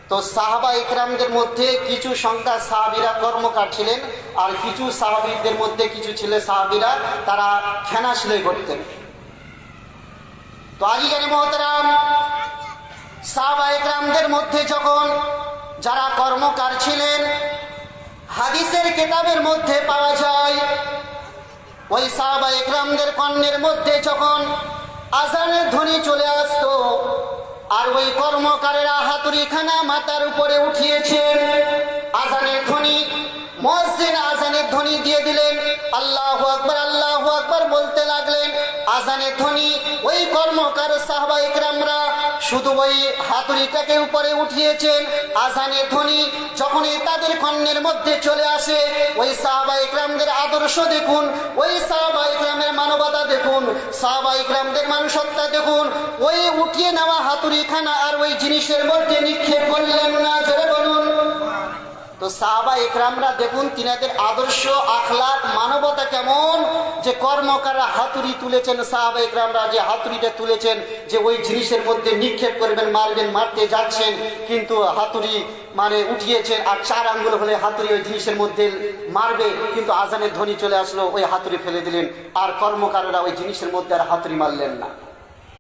তো সাহাবা ইকরামদের মধ্যে কিছু সংখ্যা সাহাবীরা কর্মকার ছিলেন, আর কিছু সাহাবীদের মধ্যে কিছু ছিলেন সাহাবীরা তারা খেনা সেলাই করতেন। তো আজিজানি মোহতারাম, সাহাবা ইকরামদের মধ্যে যখন যারা কর্মকার ছিলেন, হাদিসের কিতাবের মধ্যে পাওয়া যায় ওই সাহাবা ইকরামদের কর্ণের মধ্যে যখন আজানের ধ্বনি চলে আসতো, আর ওই কর্মকারেরা হাতুড়িখানা মাথার উপরে উঠিয়েছেন, আজানের ধ্বনি, মুয়াজ্জিন আজানের ধ্বনি দিয়ে দিলেন, আল্লাহু আকবার আল্লাহু আকবার বলতে লাগলেন। আজানের ধ্বনি ওই কর্মকার সাহাবা ইকরামরা শুধু ওই হাতুড়িটাকে উপরে উঠিয়েছেন। আজানের ধ্বনি যখনই তাদের কর্ণের মধ্যে চলে আসে, ওই সাহাবা ইকরামদের আদর্শ দেখুন, ওই সাহাবা ইকরামের মানবতা দেখুন, সাহাবা ইকরামদের মানুষত্ব দেখুন। ওই উঠিয়ে নেওয়া হাতুড়িখানা আর ওই জিনিসের মধ্যে নিক্ষেপ করলেন না, জোরে বলুন। তো সাহাবা ইকরামরা দেখুন তিনাদের আদর্শ, আখলাক, মানবতা কেমন, যে কর্মকাররা হাতুড়ি তুলেছেন, সাহাবা ইকরামরা যে হাতুড়িটা তুলেছেন, যে ওই জিনিসের মধ্যে নিক্ষেপ করবেন, মারবেন, মারতে যাচ্ছেন, কিন্তু হাতুড়ি মানে উঠিয়েছেন, আর 4 আঙ্গুল হলে হাতুড়ি ওই জিনিসের মধ্যে মারবে, কিন্তু আজানের ধ্বনি চলে আসলো, ওই হাতুড়ি ফেলে দিলেন, আর কর্মকাররা ওই জিনিসের মধ্যে আর হাতুড়ি মারলেন না।